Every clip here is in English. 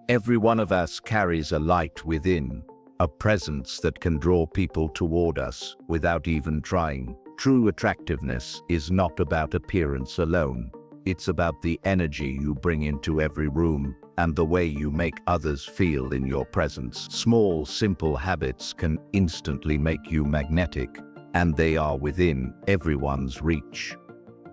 Every one of us carries a light within, a presence that can draw people toward us without even trying. True attractiveness is not about appearance alone. It's about the energy you bring into every room and the way you make others feel in your presence. Small, simple habits can instantly make you magnetic, and they are within everyone's reach.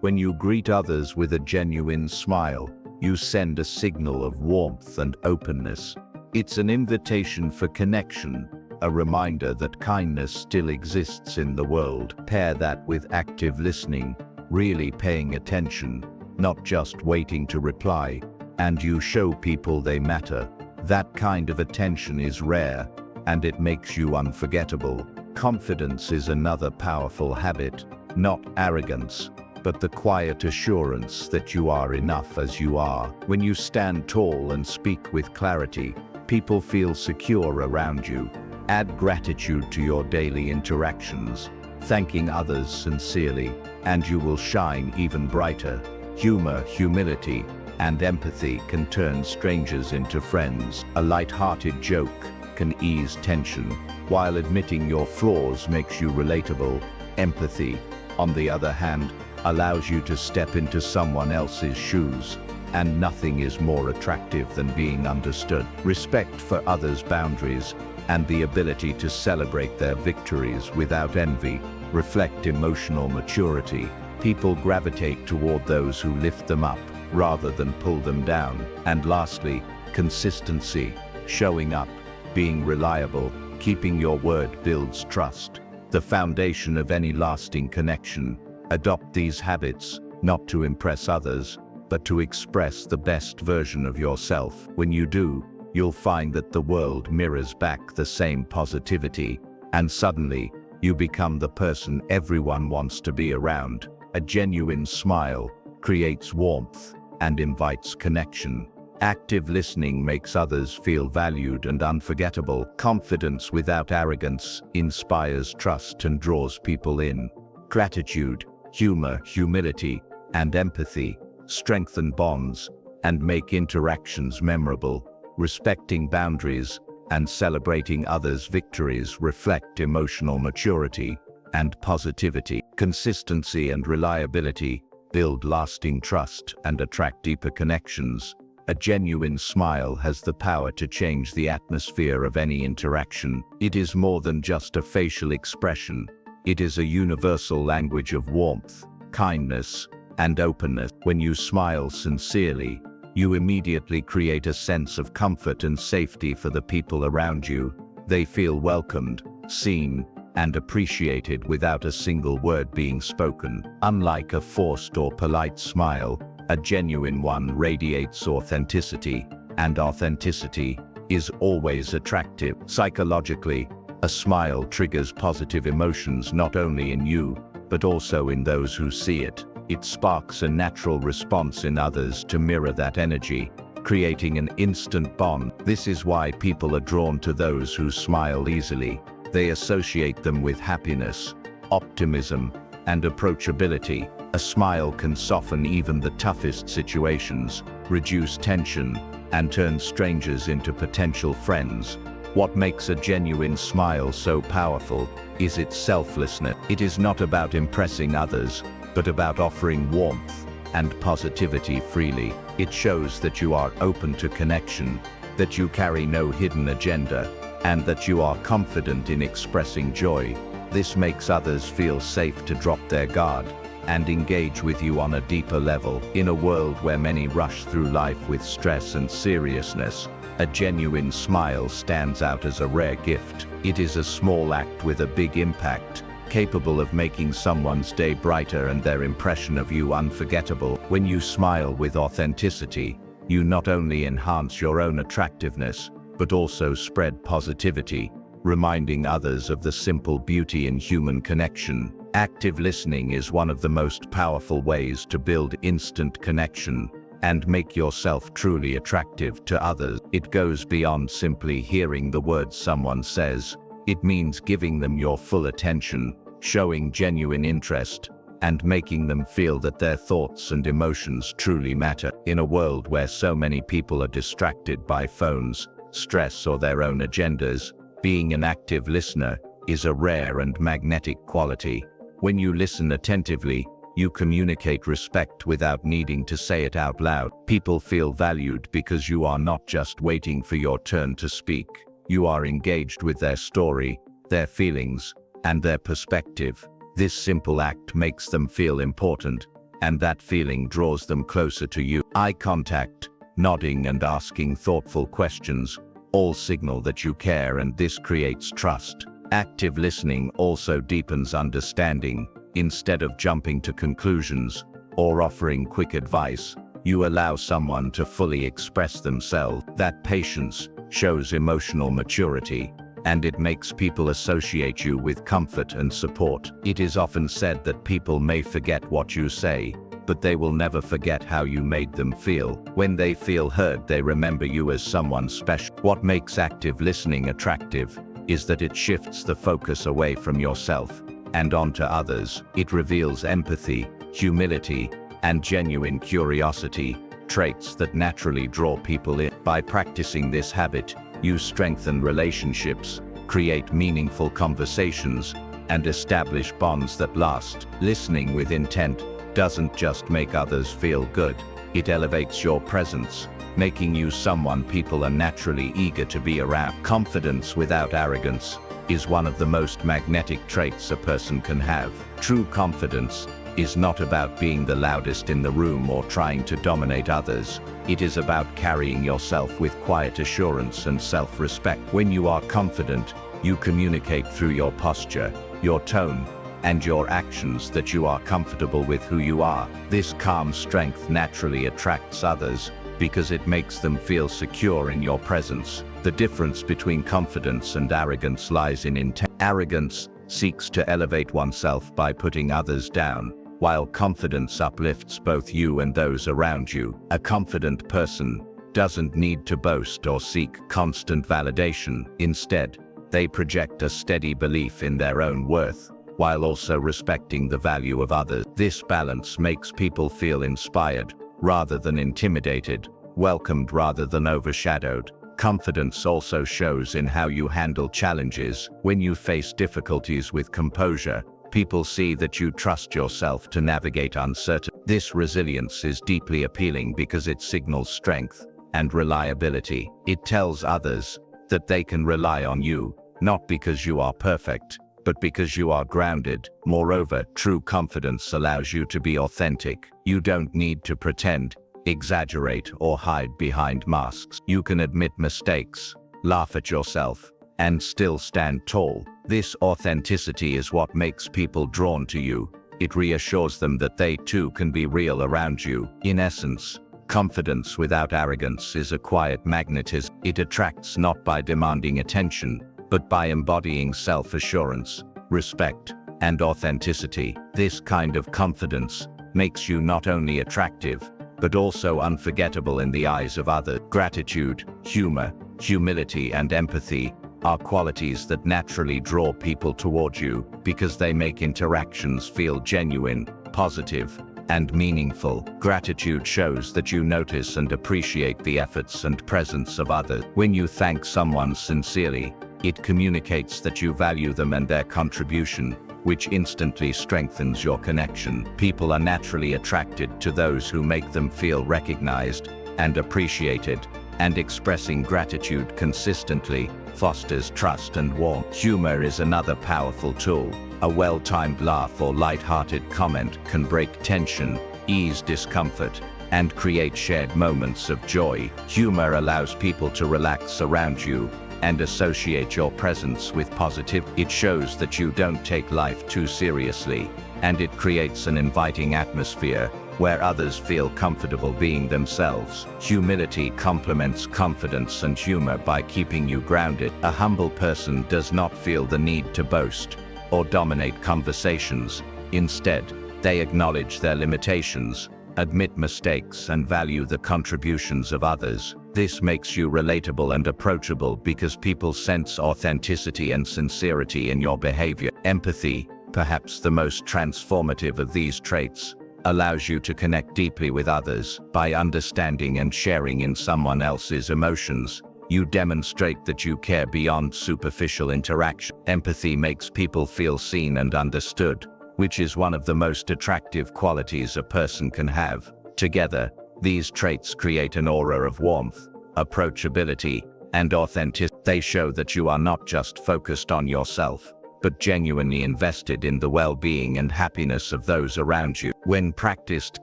When you greet others with a genuine smile, you send a signal of warmth and openness. It's an invitation for connection, a reminder that kindness still exists in the world. Pair that with active listening, really paying attention, not just waiting to reply, and you show people they matter. That kind of attention is rare, and it makes you unforgettable. Confidence is another powerful habit, not arrogance, but the quiet assurance that you are enough as you are. When you stand tall and speak with clarity, people feel secure around you. Add gratitude to your daily interactions, thanking others sincerely, and you will shine even brighter. Humor, humility, and empathy can turn strangers into friends. A light-hearted joke can ease tension, while admitting your flaws makes you relatable. Empathy, on the other hand, allows you to step into someone else's shoes, and nothing is more attractive than being understood. Respect for others' boundaries and the ability to celebrate their victories without envy reflect emotional maturity. People gravitate toward those who lift them up rather than pull them down. And lastly, consistency, showing up, being reliable, keeping your word builds trust, the foundation of any lasting connection. Adopt these habits, not to impress others, but to express the best version of yourself. When you do, you'll find that the world mirrors back the same positivity, and suddenly, you become the person everyone wants to be around. A genuine smile creates warmth and invites connection. Active listening makes others feel valued and unforgettable. Confidence without arrogance inspires trust and draws people in. Gratitude, humor, humility, and empathy strengthen bonds and make interactions memorable. Respecting boundaries and celebrating others' victories reflect emotional maturity and positivity. Consistency and reliability build lasting trust and attract deeper connections. A genuine smile has the power to change the atmosphere of any interaction. It is more than just a facial expression. It is a universal language of warmth, kindness, and openness. When you smile sincerely, you immediately create a sense of comfort and safety for the people around you. They feel welcomed, seen, and appreciated without a single word being spoken. Unlike a forced or polite smile, a genuine one radiates authenticity, and authenticity is always attractive. Psychologically, a smile triggers positive emotions not only in you, but also in those who see it. It sparks a natural response in others to mirror that energy, creating an instant bond. This is why people are drawn to those who smile easily. They associate them with happiness, optimism, and approachability. A smile can soften even the toughest situations, reduce tension, and turn strangers into potential friends. What makes a genuine smile so powerful is its selflessness. It is not about impressing others, but about offering warmth and positivity freely. It shows that you are open to connection, that you carry no hidden agenda, and that you are confident in expressing joy. This makes others feel safe to drop their guard and engage with you on a deeper level. In a world where many rush through life with stress and seriousness, a genuine smile stands out as a rare gift. It is a small act with a big impact, capable of making someone's day brighter and their impression of you unforgettable. When you smile with authenticity, you not only enhance your own attractiveness, but also spread positivity, reminding others of the simple beauty in human connection. Active listening is one of the most powerful ways to build instant connection and make yourself truly attractive to others. It goes beyond simply hearing the words someone says. It means giving them your full attention, showing genuine interest, and making them feel that their thoughts and emotions truly matter. In a world where so many people are distracted by phones, stress, or their own agendas, being an active listener is a rare and magnetic quality. When you listen attentively, you communicate respect without needing to say it out loud. People feel valued because you are not just waiting for your turn to speak. You are engaged with their story, their feelings, and their perspective. This simple act makes them feel important, and that feeling draws them closer to you. Eye contact, nodding, and asking thoughtful questions all signal that you care, and this creates trust. Active listening also deepens understanding. Instead of jumping to conclusions or offering quick advice, you allow someone to fully express themselves. That patience shows emotional maturity, and it makes people associate you with comfort and support. It is often said that people may forget what you say, but they will never forget how you made them feel. When they feel heard, they remember you as someone special. What makes active listening attractive is that it shifts the focus away from yourself and onto others. It reveals empathy, humility, and genuine curiosity, traits that naturally draw people in. By practicing this habit, you strengthen relationships, create meaningful conversations, and establish bonds that last. Listening with intent doesn't just make others feel good, it elevates your presence, making you someone people are naturally eager to be around. Confidence without arrogance is one of the most magnetic traits a person can have. True confidence is not about being the loudest in the room or trying to dominate others. It is about carrying yourself with quiet assurance and self-respect. When you are confident, you communicate through your posture, your tone, and your actions that you are comfortable with who you are. This calm strength naturally attracts others because it makes them feel secure in your presence. The difference between confidence and arrogance lies in intent. Arrogance seeks to elevate oneself by putting others down, while confidence uplifts both you and those around you. A confident person doesn't need to boast or seek constant validation. Instead, they project a steady belief in their own worth, while also respecting the value of others. This balance makes people feel inspired rather than intimidated, welcomed rather than overshadowed. Confidence also shows in how you handle challenges. When you face difficulties with composure, people see that you trust yourself to navigate uncertainty. This resilience is deeply appealing because it signals strength and reliability. It tells others that they can rely on you, not because you are perfect, but because you are grounded. Moreover, true confidence allows you to be authentic. You don't need to pretend, exaggerate, or hide behind masks. You can admit mistakes, laugh at yourself, and still stand tall. This authenticity is what makes people drawn to you. It reassures them that they too can be real around you. In essence, confidence without arrogance is a quiet magnetism. It attracts not by demanding attention, but by embodying self-assurance, respect, and authenticity. This kind of confidence makes you not only attractive, but also unforgettable in the eyes of others. Gratitude, humor, humility, and empathy are qualities that naturally draw people toward you because they make interactions feel genuine, positive, and meaningful. Gratitude shows that you notice and appreciate the efforts and presence of others. When you thank someone sincerely, it communicates that you value them and their contribution, which instantly strengthens your connection. People are naturally attracted to those who make them feel recognized and appreciated, and expressing gratitude consistently fosters trust and warmth. Humor is another powerful tool. A well-timed laugh or light-hearted comment can break tension, ease discomfort, and create shared moments of joy. Humor allows people to relax around you and associate your presence with positive. It shows that you don't take life too seriously, and it creates an inviting atmosphere where others feel comfortable being themselves. Humility complements confidence and humor by keeping you grounded. A humble person does not feel the need to boast or dominate conversations. Instead, they acknowledge their limitations, admit mistakes, and value the contributions of others. This makes you relatable and approachable because people sense authenticity and sincerity in your behavior. Empathy Perhaps the most transformative of these traits allows you to connect deeply with others. By understanding and sharing in someone else's emotions, you demonstrate that you care beyond superficial interaction. Empathy makes people feel seen and understood, which is one of the most attractive qualities a person can have. Together, these traits create an aura of warmth, approachability, and authenticity. They show that you are not just focused on yourself, but genuinely invested in the well-being and happiness of those around you. When practiced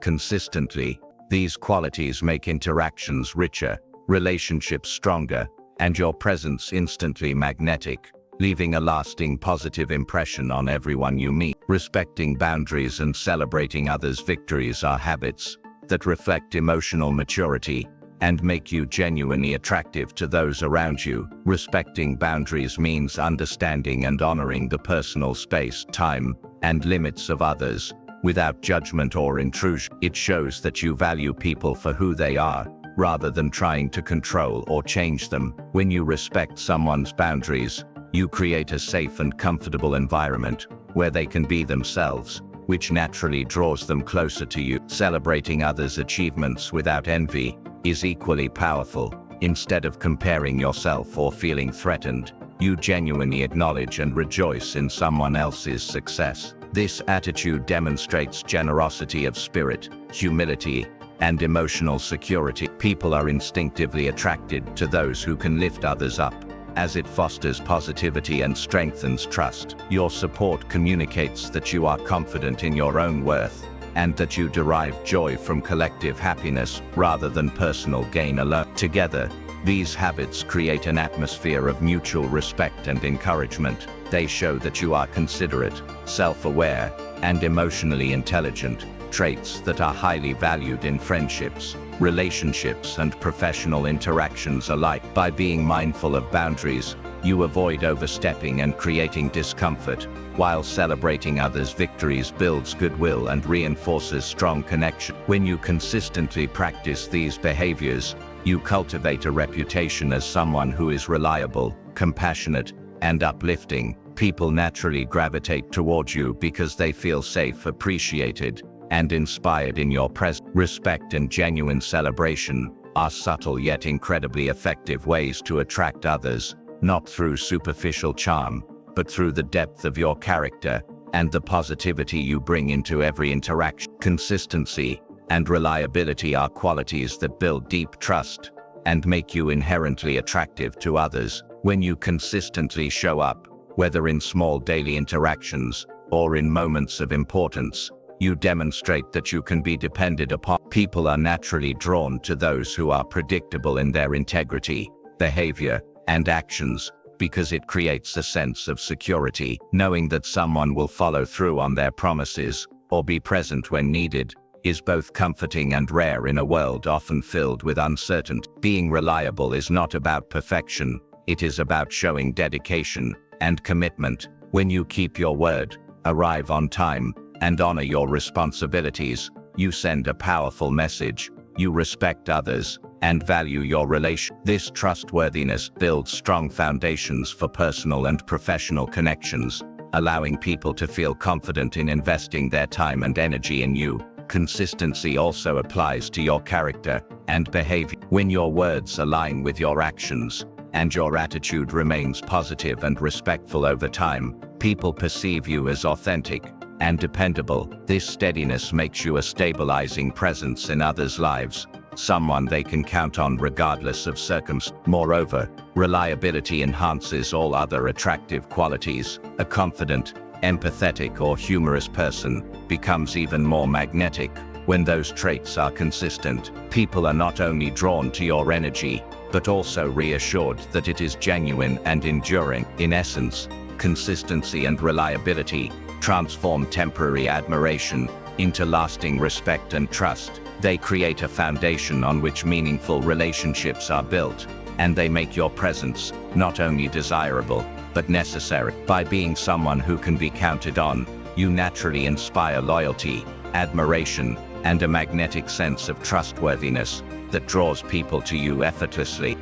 consistently, these qualities make interactions richer, relationships stronger, and your presence instantly magnetic, leaving a lasting positive impression on everyone you meet. Respecting boundaries and celebrating others' victories are habits that reflect emotional maturity and make you genuinely attractive to those around you. Respecting boundaries means understanding and honoring the personal space, time, and limits of others, without judgment or intrusion. It shows that you value people for who they are, rather than trying to control or change them. When you respect someone's boundaries, you create a safe and comfortable environment where they can be themselves, which naturally draws them closer to you. Celebrating others' achievements without envy is equally powerful. Instead of comparing yourself or feeling threatened, you genuinely acknowledge and rejoice in someone else's success. This attitude demonstrates generosity of spirit, humility, and emotional security. People are instinctively attracted to those who can lift others up, as it fosters positivity and strengthens trust. Your support communicates that you are confident in your own worth, and that you derive joy from collective happiness rather than personal gain alone. Together, these habits create an atmosphere of mutual respect and encouragement. They show that you are considerate, self-aware, and emotionally intelligent, traits that are highly valued in friendships, relationships, and professional interactions alike. By being mindful of boundaries, you avoid overstepping and creating discomfort, while celebrating others' victories builds goodwill and reinforces strong connection. When you consistently practice these behaviors, you cultivate a reputation as someone who is reliable, compassionate, and uplifting. People naturally gravitate towards you because they feel safe, appreciated, and inspired in your presence. Respect and genuine celebration are subtle yet incredibly effective ways to attract others, not through superficial charm, but through the depth of your character and the positivity you bring into every interaction. Consistency and reliability are qualities that build deep trust and make you inherently attractive to others. When you consistently show up, whether in small daily interactions or in moments of importance, you demonstrate that you can be depended upon. People are naturally drawn to those who are predictable in their integrity, behavior, and actions, because it creates a sense of security. Knowing that someone will follow through on their promises or be present when needed is both comforting and rare in a world often filled with uncertainty. Being reliable is not about perfection, it is about showing dedication and commitment. When you keep your word, arrive on time, and honor your responsibilities, you send a powerful message. You respect others and value your relation. This trustworthiness builds strong foundations for personal and professional connections, allowing people to feel confident in investing their time and energy in you. Consistency also applies to your character and behavior. When your words align with your actions, and your attitude remains positive and respectful over time, people perceive you as authentic and dependable. This steadiness makes you a stabilizing presence in others' lives, someone they can count on regardless of circumstances. Moreover, reliability enhances all other attractive qualities. A confident, empathetic, or humorous person becomes even more magnetic when those traits are consistent. People are not only drawn to your energy, but also reassured that it is genuine and enduring. In essence, consistency and reliability transform temporary admiration into lasting respect and trust. They create a foundation on which meaningful relationships are built, and they make your presence not only desirable, but necessary. By being someone who can be counted on, you naturally inspire loyalty, admiration, and a magnetic sense of trustworthiness that draws people to you effortlessly.